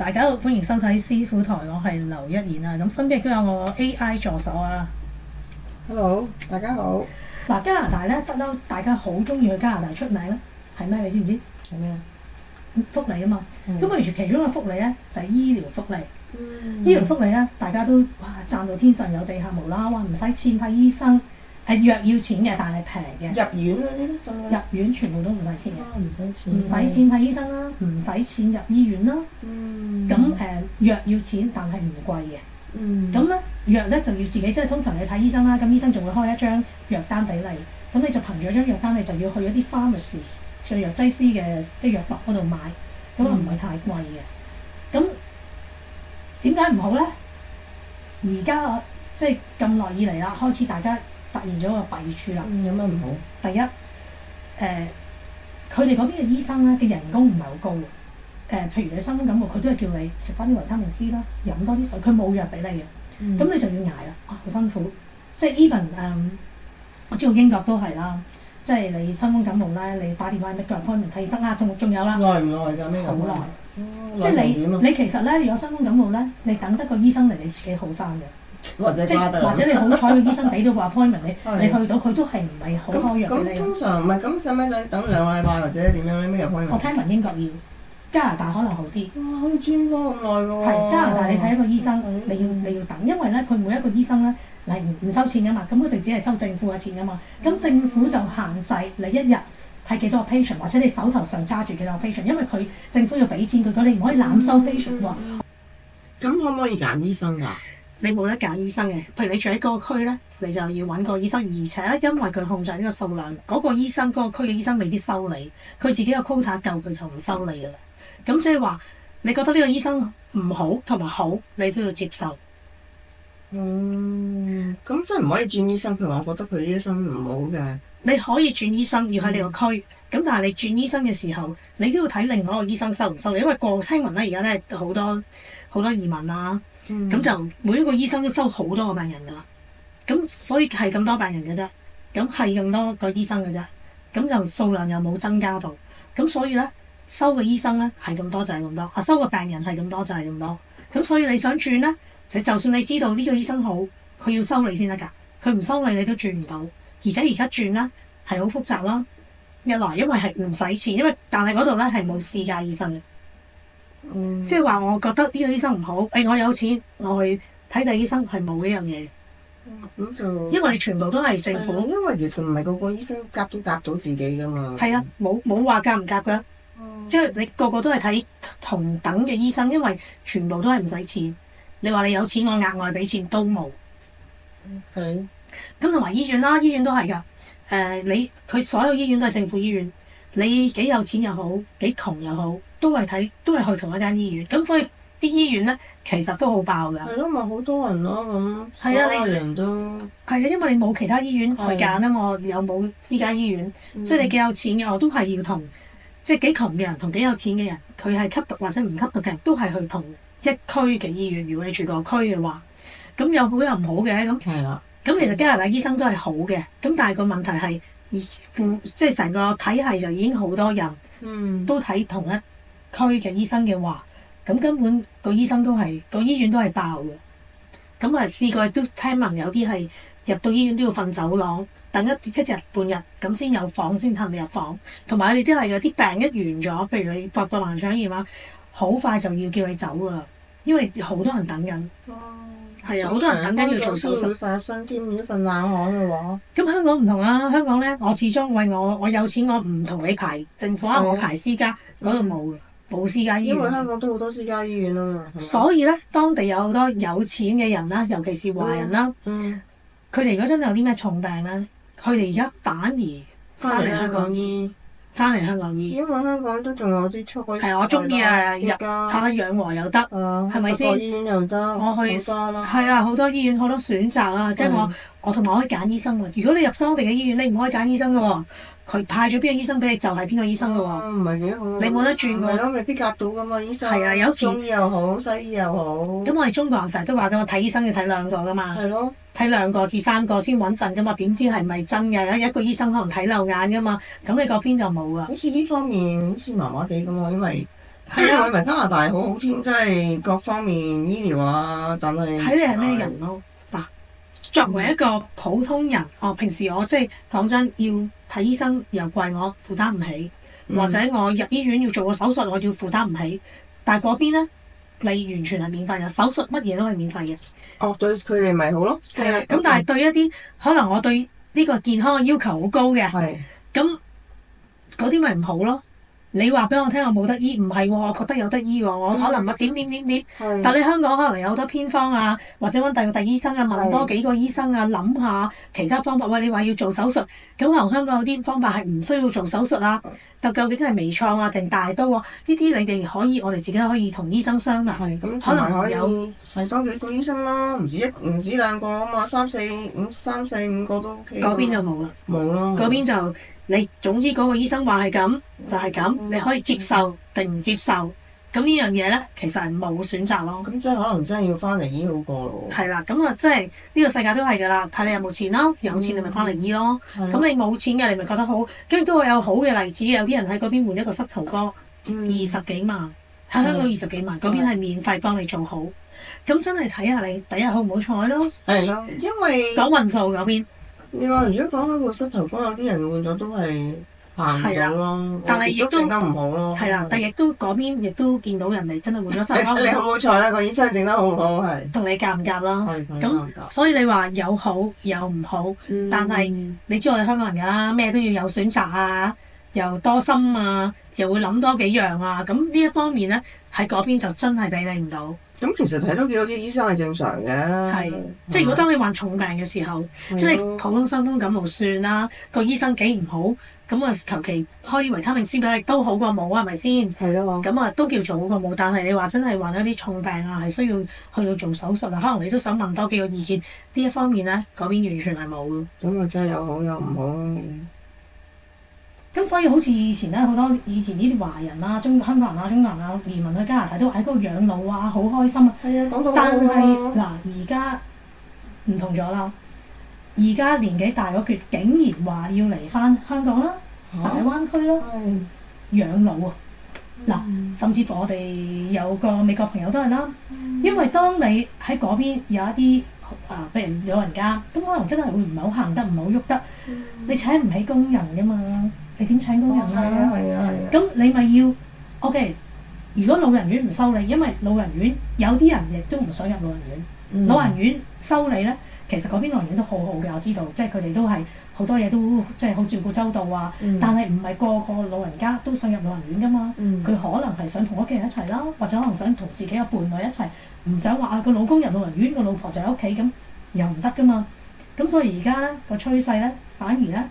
大家好，歡迎收睇師傅台，我係劉一言啊。咁身邊亦都有我 AI 助手啊。Hello，大家好。嗱，加拿大咧不嬲，大家好中意去加拿大出名咧，係咩？你知唔知？係咩啊？福利啊嘛。咁譬如其中嘅福利咧就係醫療福利。嗯。醫療福利咧，大家都哇讚到天上有地下無啦，話唔使錢睇醫生，藥要錢嘅，但係平嘅。入院嗰啲咧，使唔使？入院全部都唔使錢嘅。唔使錢。唔使錢睇醫生啦，唔使錢入醫院啦。咁藥要錢，但係唔貴嘅。咁咧藥咧就要自己，即係通常你睇醫生啦，咁醫生仲會開一張藥單俾你，咁你就憑住張藥單，你就要去一啲 pharmacy 嘅藥劑師嘅即係藥房嗰度買，咁啊唔係太貴嘅。咁點解唔好咧？而家即係咁耐以嚟啦，開始大家發現咗個弊處啦。有乜唔好？第一，佢哋嗰邊嘅醫生咧嘅人工唔係好高嘅。譬如你傷風感冒，佢都係叫你食翻啲維他命 C 啦，飲多啲水，佢冇藥俾你嘅，咁你就要捱啦，好辛苦。即係 even 我知道英國都係啦，即係你傷風感冒咧，你打電話 make 個 appointment 睇醫生啊，仲有啦，耐唔耐㗎？咩好耐。即係係你其實咧，如果傷風感冒咧，你等得個醫生嚟，你自己好翻嘅，或者或者你好彩個醫生俾到個 appointment 你去到佢都係唔係好開藥俾你。咁通常唔係咁，使唔使等2個禮拜或者點樣咧？咩 appointment？我聽聞英國要。加拿大可能好啲。哇！可以專科咁耐㗎喎。係加拿大，你睇一個醫生，你要等，因為咧佢每一個醫生咧係唔收錢㗎嘛，咁佢哋只係收政府嘅錢㗎嘛。咁政府就限制你一日睇幾多個 patient，或者你手頭上揸住幾多個 patient，因為佢政府要俾錢佢，你唔可以濫收 patient 喎。咁可唔可以揀醫生㗎？你冇得揀醫生嘅，譬如你住喺嗰個區咧，你就要揾個醫生，而且咧因為佢控制呢個數量，嗰個醫生嗰個區嘅醫生未必收你，佢自己個 quota 夠，佢就唔收你㗎啦。咁即係話，你覺得呢個醫生唔好同埋好，你都要接受。咁真係唔可以轉醫生。譬如我覺得佢醫生唔好嘅，你可以轉醫生，要喺你個區。咁但係你轉醫生嘅時候，你都要睇另外一個醫生收唔收你，因為聽聞咧而家咧好多移民啊，咁就每一個醫生都收好多個病人㗎啦。咁所以係咁多病人嘅啫，咁係咁多個醫生嘅啫，咁就數量又冇增加到，咁所以咧。收嘅醫生咧係咁多就係咁多，收嘅病人係咁多就係咁多，咁所以你想轉咧，你就算你知道呢個醫生好，佢要收你先得㗎，佢唔收你都轉唔到，而且而家轉咧係好複雜啦。一來因為係唔使錢，但係嗰度咧係冇私家醫生嘅，即係話我覺得呢個醫生唔好，我有錢我去睇第二醫生係冇呢樣嘢。咁就因為你全部都係政府，因為其實唔係個個醫生夾到自己㗎嘛。係啊，冇話夾唔夾㗎。即係你個個都係睇同等嘅醫生，因為全部都係唔使錢。你話你有錢，我額外俾錢都冇。咁同埋醫院啦，醫院都係㗎。佢所有醫院都係政府醫院，你幾有錢又好，幾窮又好，都係去同一間醫院。咁所以啲醫院咧，其實都好爆㗎。係咯，咪好多人咯咁。係啊，所有人都係啊，因為你冇其他醫院去揀啊，我又冇私家醫院，即係你幾有錢嘅，我都係要同。即係幾窮嘅人同幾有錢嘅人，佢係吸毒或者唔吸毒嘅人，都係去同一區嘅醫院。如果你住個區嘅話，咁有好有唔好嘅咁。係啦。咁其實加拿大醫生都係好嘅，咁但係個問題係，即係成個體系就已經好多人，都睇同一區嘅醫生嘅話，咁根本個醫生都係個醫院都係爆嘅。咁啊試過都聽聞有啲係入到醫院都要瞓走廊。等一日半日咁先有房先氹你入房，同埋你哋都係有啲病一完咗，譬如你發個盲腸炎啊，好快就要叫你走㗎啦，因為好多人等緊。係啊，好多人等緊要做手術。會發生添，如果份冷汗嘅話。咁香港唔同啦，香港咧，我始終為我有錢，我唔同你排政府我排私家，嗰度冇私家醫院。因為香港都好多私家醫院啊嘛。所以咧，當地有好多有錢嘅人啦，尤其是華人啦，佢哋如果真係有啲咩重病咧。佢哋而家反而翻嚟香港醫，因為香港都仲有啲出去。係我中意啊，入下養和又得，係咪先？醫院又得，我去係啊，好多醫院好多選擇啊，跟住我同埋我可以揀醫生喎。如果你入當地嘅醫院，你唔可以揀醫生㗎喎，佢派咗邊個醫生俾你，就係邊個醫生㗎喎。唔係幾好。你冇得轉㗎。係咯，未必夾到㗎嘛，醫生。係啊，有時中醫又好，西醫又好。咁我哋中國人成日都話㗎，我睇醫生要睇2個㗎嘛。係咯。睇2個至3個先穩陣㗎嘛，點知係咪真嘅？一個醫生可能睇漏眼㗎嘛，咁你嗰邊就冇啊。好似呢方面好似麻麻地咁喎，因為係啊我以為加拿大好好添，即係各方面醫療啊，但係睇你係咩人咯。嗱，作為一個普通人，平時我即係講真，要睇醫生又貴，我負擔唔起，或者我入醫院要做個手術，我要負擔唔起。但係嗰邊咧，你完全係免費嘅，手術乜嘢都係免費嘅。哦，對佢哋咪好咯。係啊，咁但係對一啲可能我對呢個健康嘅要求好高嘅，係咁嗰啲咪唔好咯。你話俾我聽，我冇得醫，唔係喎，我覺得有得醫喎，我可能乜點，但你香港可能有好多偏方啊，或者揾第二個醫生啊，問多幾個醫生啊，諗下其他方法。喂，你話要做手術，咁可能香港有啲方法係唔需要做手術啊，就究竟係微創啊定大刀啊？呢啲你哋可以，我哋自己可以同醫生商量。係咁，可能可以有係多幾個醫生啦，唔止兩個啊嘛，三四五個都 OK。嗰邊就冇啦，冇咯。嗰邊就你總之嗰個醫生話係咁就係咁，你可以接受定唔接受？咁呢樣嘢咧，其實係冇選擇咯。咁即係可能真係要翻嚟醫好過咯。係啦，咁啊，即係呢個世界都係㗎啦，睇你有冇錢咯。有錢你咪翻嚟醫咯。咁你冇錢嘅，你咪覺得好。跟住都會有好嘅例子，有啲人喺嗰邊換一個膝頭哥，20幾萬，喺香港20幾萬，嗰邊係免費幫你做好。咁真係睇下你第一好唔好彩咯。係咯，因為講運數嗰邊。你話如果講開個膝頭哥，有啲人換咗都係行唔到咯，但係亦都整得唔好咯。係啦，但亦都嗰邊亦都見到人哋真係換咗膝頭哥。你好唔好彩啦？個醫生整得好好係。同你夾唔夾啦？係咁所以你話有好有唔好，但係你知我哋香港人㗎啦，咩都要有選擇啊，又多心啊，又會諗多幾樣啊，咁呢一方面咧喺嗰邊就真係俾你唔到。咁其實睇到幾多啲醫生係正常嘅。係，即係如果當你患重病嘅時候，即係普通傷風感冒算啦，個醫生幾唔好，咁啊求其開啲維他命 C 俾你都好過冇啊，係咪先？係咯。咁啊都叫做好過冇，但係你話真係患咗啲重病啊，係需要去到做手術啊，可能你都想問多幾個意見，呢一方面咧嗰邊完全係冇咯。咁啊真係有好有唔好咯。咁所以好似以前咧，好多以前呢啲華人啦、香港人啊、中國人啊移民去加拿大都喺嗰度養老啊，好開心啊。係啊，講到但係嗱，而家唔同咗啦。而家年紀大嗰橛，竟然話要嚟翻香港啦、大灣區啦，養老啊！嗱，甚至乎我哋有個美國朋友都係啦，因為當你喺嗰邊有一啲譬如老人家，咁可能真係會唔係好行得，唔係好喐得，你請唔起工人㗎嘛？你點請工人啊？係啊。咁你咪要 OK。如果老人院唔收你，因為老人院有啲人亦都唔想入老人院。老人院收你咧，其實嗰邊老人院都好好嘅，我知道，即係佢哋都係好多嘢都即係好照顧周到啊。但係唔係個個老人家都想入老人院㗎嘛？佢可能係想同屋企人一齊啦，或者可能想同自己嘅伴侶一齊，唔想話個老公入老人院，個老婆就喺屋企咁，又唔得㗎嘛。咁所以而家咧個趨勢咧，反而咧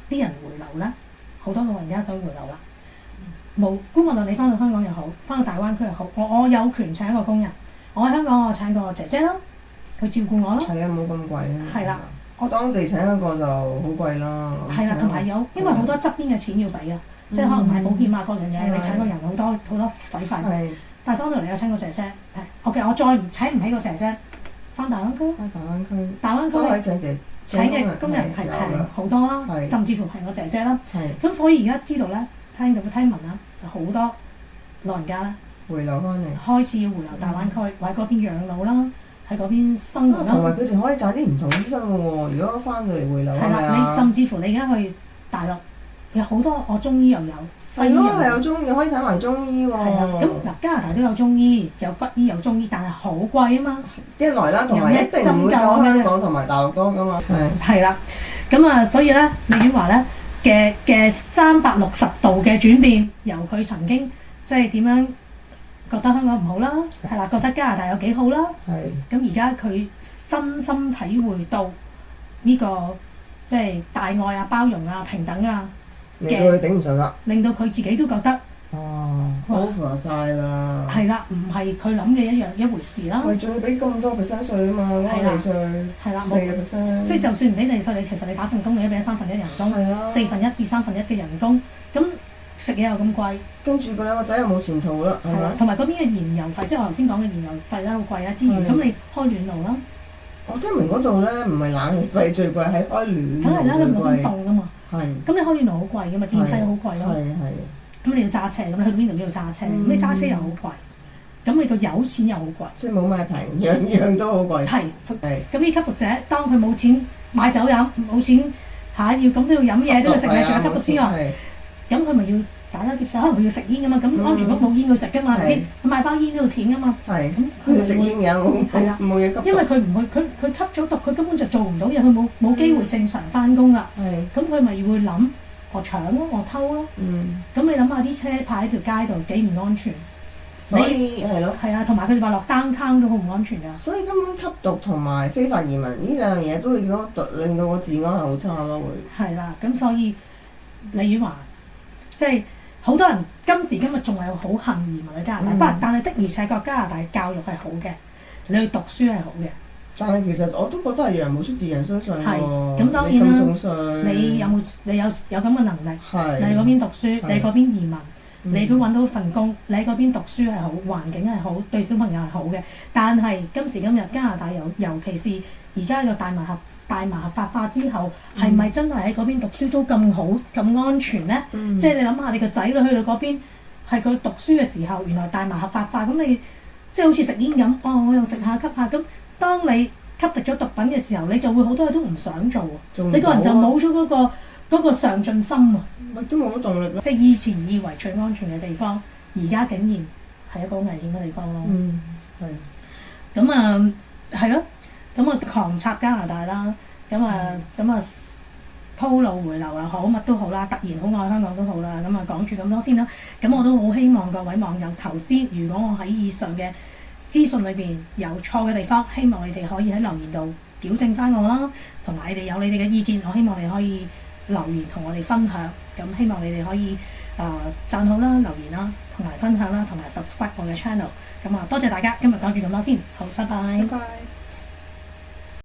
啲人回流咧，好多老人家想回流啦。無無論你翻到香港又好，翻到大灣區又好，我有權請一個工人。我喺香港我請個姐姐啦，佢照顧我啦。係啊，冇咁貴啊。係啦，我當地請一個就好貴啦。係啦，同埋因為好多側邊嘅錢要俾啊，即係可能買保險啊各樣嘢，你請個人好多使費。但係翻到嚟我請個姐姐，係 OK，我再請唔起個姐姐，翻大灣區。大灣區都可以請嘅工人係平好多啦，甚至乎係我姐姐啦。咁所以而家知道咧，聽聞啦，好多老人家咧回流翻嚟，開始要回流大灣區，喺嗰邊養老啦，喺嗰邊生活啦。同埋佢哋可以揀啲唔同醫生嘅喎，如果翻到嚟回流係咪啊？你甚至乎你而家去大陸有好多，我中醫又有，西醫又有。係有中醫，可以睇埋中醫喎。係啦，咁嗱加拿大都有中醫，有北醫有中醫，但係好貴啊嘛。一來啦，同埋一定唔會夠香港同埋大陸多噶嘛。係啦，咁啊，所以咧，李婉華咧嘅360度嘅轉變，由佢曾經即係點樣覺得香港唔好啦，係啦，覺得加拿大有幾好啦，咁而家佢深深體會到呢個即係大愛啊、包容啊、平等啊令到佢頂唔順啦，令到佢自己都覺得over 曬啦，係啦，唔係佢諗嘅一回事啦。喂，仲要俾咁多%稅啊嘛，安利稅係啦4%，所以就算唔俾地稅，你其實你打份工你都俾1/3人工，1/4至1/3嘅人工，咁食嘢又咁貴，跟住個兩個仔又冇前途啦，係嘛？同埋嗰邊嘅燃油費，即係我頭先講嘅燃油費咧好貴啊，之餘咁你開暖爐啦。我聽聞嗰度咧唔係冷氣費最貴，係開暖爐最貴。梗係啦，咁凍噶嘛。係。咁你開暖爐好貴噶嘛，電費好貴咯。係。咁你要揸車，咁你去到邊度都要揸車，咁你揸車又好貴，咁你個油錢又好貴，即係冇買平，樣樣都好貴。係，係。咁呢吸毒者當佢冇錢買酒飲，冇錢要咁都要飲嘢，都要食嘢，除咗吸毒之外，咁佢咪要打家劫舍，可能佢要食煙噶嘛，咁安全屋冇煙佢食噶嘛，係咪先？佢買包煙都要錢噶嘛。係。咁佢食煙嘅冇嘢吸毒。因為佢唔去，佢吸咗毒，佢根本就做唔到嘢，佢冇機會正常翻工啦。咁佢咪會諗我搶咯，我偷咯。咁你諗下啲車牌喺條街度幾唔安全？所以係咯。係啊，同埋佢哋話落downtown都好唔安全㗎。所以根本吸毒同埋非法移民呢兩樣嘢都會令到我治安係好差咯，會。係啦，咁所以李婉華即係好多人今時今日仲係好恨移民去加拿大，但係的而且確加拿大教育係好嘅，你去讀書係好嘅。但係其實我都覺得係羊毛出自羊身上喎。咁當然啦。咁重稅。你有咁嘅能力？你喺嗰邊讀書，你喺嗰邊移民。你都揾到份工，你喺嗰邊讀書係好，環境係好，對小朋友係好嘅。但係今時今日加拿大尤其是而家個大麻合法化之後，係咪真係喺嗰邊讀書都咁好咁安全呢？即係你諗下，你個仔女去到嗰邊係佢讀書嘅時候，原來大麻合法化，咁你即係好似食煙咁，我又食下吸下，咁當你吸食咗毒品嘅時候，你就會好多嘢都唔想做，你個人就冇咗嗰個上進心喎。都冇乜動力咯。即係以前以為最安全嘅地方，而家竟然係一個好危險嘅地方咯。係。咁啊，係咯。咁啊，狂插加拿大啦。咁啊，鋪路回流又好，乜都好啦。突然好愛香港都好啦。咁啊，講住咁多先啦。咁我都好希望各位網友頭先，如果我喺以上嘅資訊裏邊有錯嘅地方，希望你哋可以喺留言度矯正翻我啦。同埋你哋有你哋嘅意見，我希望你可以留言同我哋分享。咁希望你哋可以讚好啦、留言啦、同埋分享啦、同埋 subscribe 我嘅 channel。咁啊，多謝大家，今日講住咁多先，好，拜拜。拜拜。